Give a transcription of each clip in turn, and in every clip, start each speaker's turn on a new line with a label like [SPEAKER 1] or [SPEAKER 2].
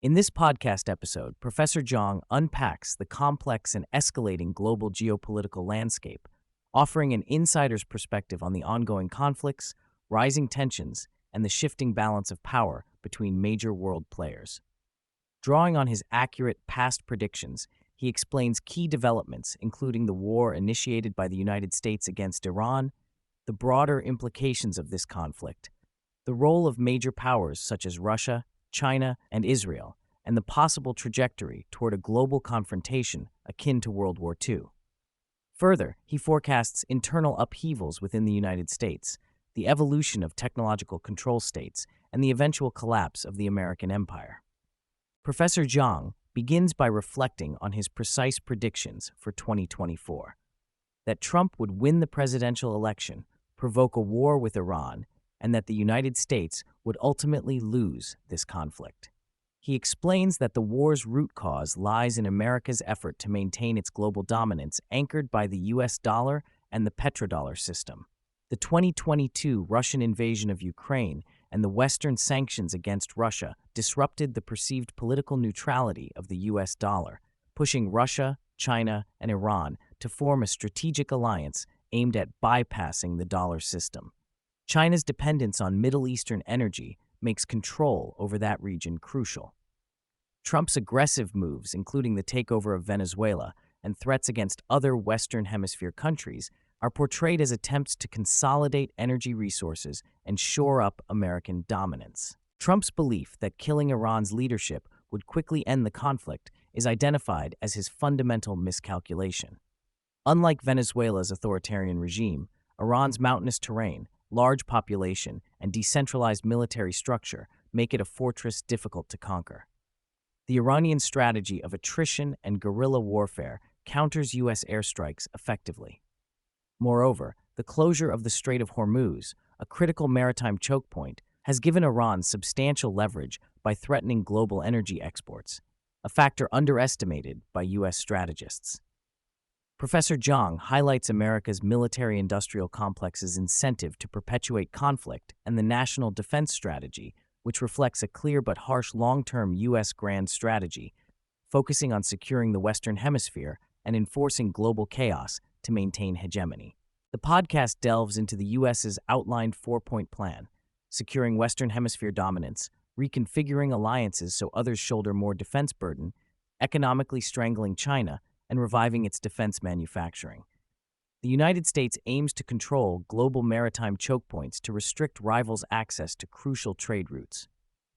[SPEAKER 1] In this podcast episode, Professor Jiang unpacks the complex and escalating global geopolitical landscape, offering an insider's perspective on the ongoing conflicts, rising tensions, and the shifting balance of power between major world players. Drawing on his accurate past predictions, he explains key developments, including the war initiated by the United States against Iran, the broader implications of this conflict, the role of major powers such as Russia, China, and Israel, and the possible trajectory toward a global confrontation akin to World War II. Further, he forecasts internal upheavals within the United States, the evolution of technological control states, and the eventual collapse of the American empire. Professor Jiang begins by reflecting on his precise predictions for 2024, that Trump would win the presidential election, provoke a war with Iran, and that the United States would ultimately lose this conflict. He explains that the war's root cause lies in America's effort to maintain its global dominance anchored by the US dollar and the petrodollar system. The 2022 Russian invasion of Ukraine and the Western sanctions against Russia disrupted the perceived political neutrality of the US dollar, pushing Russia, China, and Iran to form a strategic alliance aimed at bypassing the dollar system. China's dependence on Middle Eastern energy makes control over that region crucial. Trump's aggressive moves, including the takeover of Venezuela and threats against other Western Hemisphere countries, are portrayed as attempts to consolidate energy resources and shore up American dominance. Trump's belief that killing Iran's leadership would quickly end the conflict is identified as his fundamental miscalculation. Unlike Venezuela's authoritarian regime, Iran's mountainous terrain, large population, and decentralized military structure make it a fortress difficult to conquer. The Iranian strategy of attrition and guerrilla warfare counters U.S. airstrikes effectively. Moreover, the closure of the Strait of Hormuz, a critical maritime choke point, has given Iran substantial leverage by threatening global energy exports, a factor underestimated by U.S. strategists. Professor Jiang highlights America's military-industrial complex's incentive to perpetuate conflict and the national defense strategy, which reflects a clear but harsh long-term U.S. grand strategy, focusing on securing the Western Hemisphere and enforcing global chaos to maintain hegemony. The podcast delves into the U.S.'s outlined four-point plan, securing Western Hemisphere dominance, reconfiguring alliances so others shoulder more defense burden, economically strangling China, and reviving its defense manufacturing. The United States aims to control global maritime choke points to restrict rivals' access to crucial trade routes.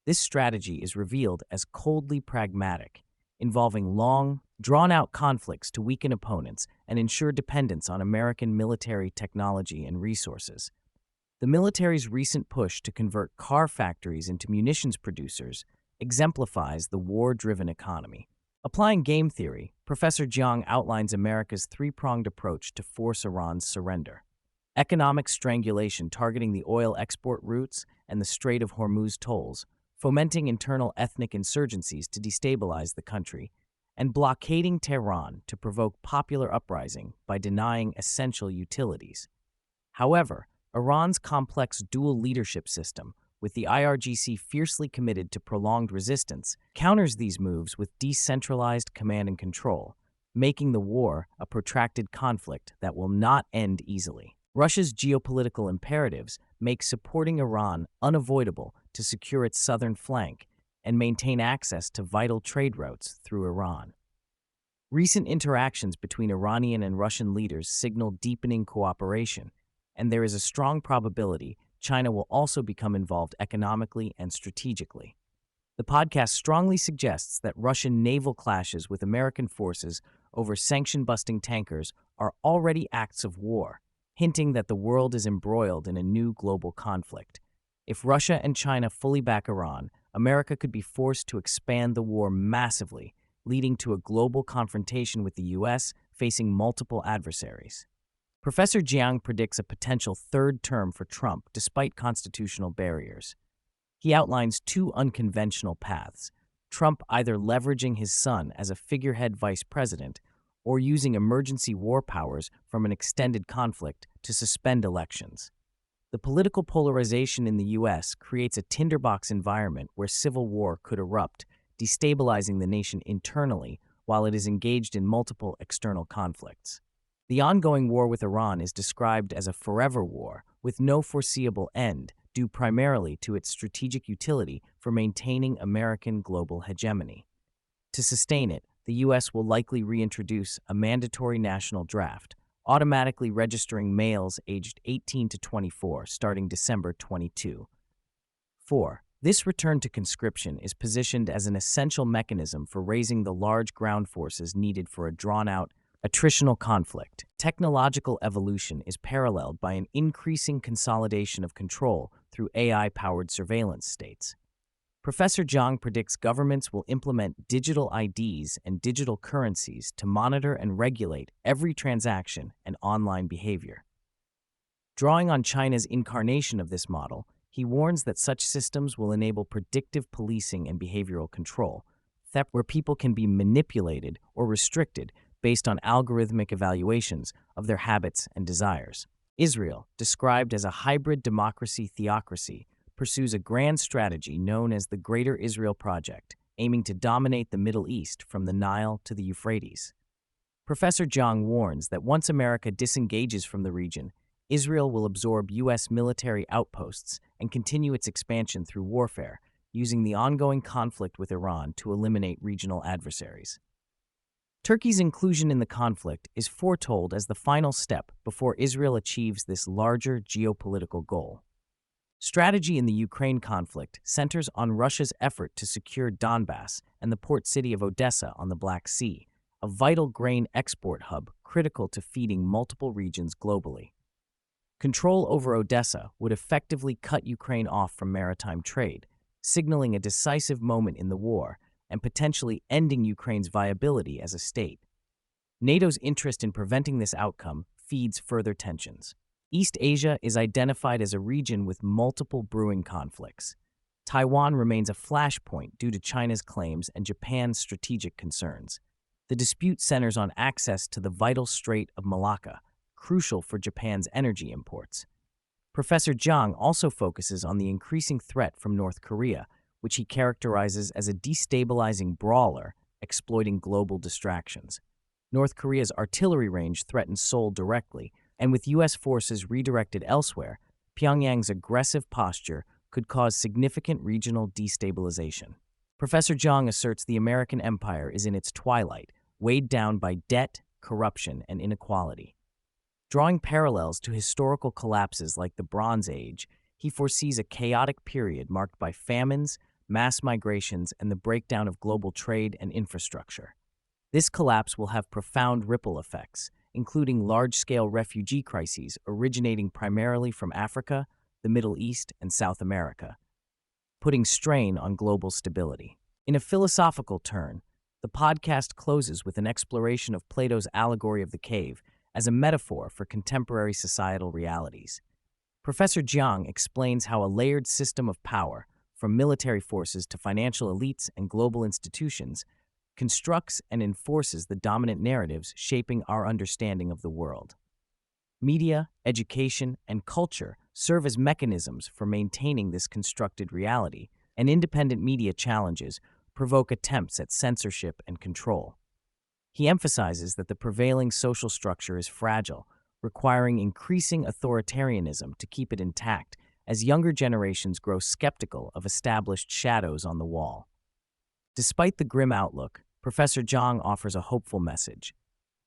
[SPEAKER 1] This strategy is revealed as coldly pragmatic, involving long, drawn-out conflicts to weaken opponents and ensure dependence on American military technology and resources. The military's recent push to convert car factories into munitions producers exemplifies the war-driven economy. Applying game theory, Professor Jiang outlines America's three-pronged approach to force Iran's surrender. Economic strangulation targeting the oil export routes and the Strait of Hormuz tolls, fomenting internal ethnic insurgencies to destabilize the country, and blockading Tehran to provoke popular uprising by denying essential utilities. However, Iran's complex dual leadership system, with the IRGC fiercely committed to prolonged resistance, counters these moves with decentralized command and control, making the war a protracted conflict that will not end easily. Russia's geopolitical imperatives make supporting Iran unavoidable to secure its southern flank and maintain access to vital trade routes through Iran. Recent interactions between Iranian and Russian leaders signal deepening cooperation, and there is a strong probability China will also become involved economically and strategically. The podcast strongly suggests that Russian naval clashes with American forces over sanction-busting tankers are already acts of war, hinting that the world is embroiled in a new global conflict. If Russia and China fully back Iran, America could be forced to expand the war massively, leading to a global confrontation with the U.S. facing multiple adversaries. Professor Jiang predicts a potential third term for Trump despite constitutional barriers. He outlines two unconventional paths, Trump either leveraging his son as a figurehead vice president or using emergency war powers from an extended conflict to suspend elections. The political polarization in the U.S. creates a tinderbox environment where civil war could erupt, destabilizing the nation internally while it is engaged in multiple external conflicts. The ongoing war with Iran is described as a forever war with no foreseeable end, due primarily to its strategic utility for maintaining American global hegemony. To sustain it, the U.S. will likely reintroduce a mandatory national draft, automatically registering males aged 18 to 24 starting December 22. 4. This return to conscription is positioned as an essential mechanism for raising the large ground forces needed for a drawn-out, attritional conflict. Technological evolution is paralleled by an increasing consolidation of control through AI-powered surveillance states. Professor Jiang predicts governments will implement digital IDs and digital currencies to monitor and regulate every transaction and online behavior. Drawing on China's incarnation of this model, he warns that such systems will enable predictive policing and behavioral control, where people can be manipulated or restricted based on algorithmic evaluations of their habits and desires. Israel, described as a hybrid democracy-theocracy, pursues a grand strategy known as the Greater Israel Project, aiming to dominate the Middle East from the Nile to the Euphrates. Professor Jiang warns that once America disengages from the region, Israel will absorb U.S. military outposts and continue its expansion through warfare, using the ongoing conflict with Iran to eliminate regional adversaries. Turkey's inclusion in the conflict is foretold as the final step before Israel achieves this larger geopolitical goal. Strategy in the Ukraine conflict centers on Russia's effort to secure Donbass and the port city of Odessa on the Black Sea, a vital grain export hub critical to feeding multiple regions globally. Control over Odessa would effectively cut Ukraine off from maritime trade, signaling a decisive moment in the war and potentially ending Ukraine's viability as a state. NATO's interest in preventing this outcome feeds further tensions. East Asia is identified as a region with multiple brewing conflicts. Taiwan remains a flashpoint due to China's claims and Japan's strategic concerns. The dispute centers on access to the vital Strait of Malacca, crucial for Japan's energy imports. Professor Jiang also focuses on the increasing threat from North Korea, which he characterizes as a destabilizing brawler exploiting global distractions. North Korea's artillery range threatens Seoul directly, and with U.S. forces redirected elsewhere, Pyongyang's aggressive posture could cause significant regional destabilization. Professor Jiang asserts the American empire is in its twilight, weighed down by debt, corruption, and inequality. Drawing parallels to historical collapses like the Bronze Age, he foresees a chaotic period marked by famines, mass migrations, and the breakdown of global trade and infrastructure. This collapse will have profound ripple effects, including large-scale refugee crises originating primarily from Africa, the Middle East, and South America, putting strain on global stability. In a philosophical turn, the podcast closes with an exploration of Plato's allegory of the cave as a metaphor for contemporary societal realities. Professor Jiang explains how a layered system of power, from military forces to financial elites and global institutions, constructs and enforces the dominant narratives shaping our understanding of the world. Media, education, and culture serve as mechanisms for maintaining this constructed reality, and independent media challenges provoke attempts at censorship and control. He emphasizes that the prevailing social structure is fragile, requiring increasing authoritarianism to keep it intact as younger generations grow skeptical of established shadows on the wall. Despite the grim outlook, Professor Jiang offers a hopeful message.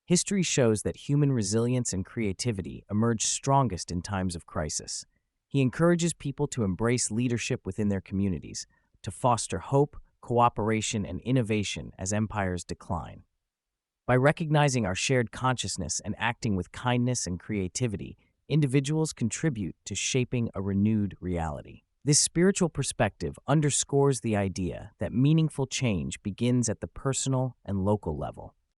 [SPEAKER 1] History shows that human resilience and creativity emerge strongest in times of crisis. He encourages people to embrace leadership within their communities, to foster hope, cooperation, and innovation as empires decline. By recognizing our shared consciousness and acting with kindness and creativity, individuals contribute to shaping a renewed reality. This spiritual perspective underscores the idea that meaningful change begins at the personal and local level.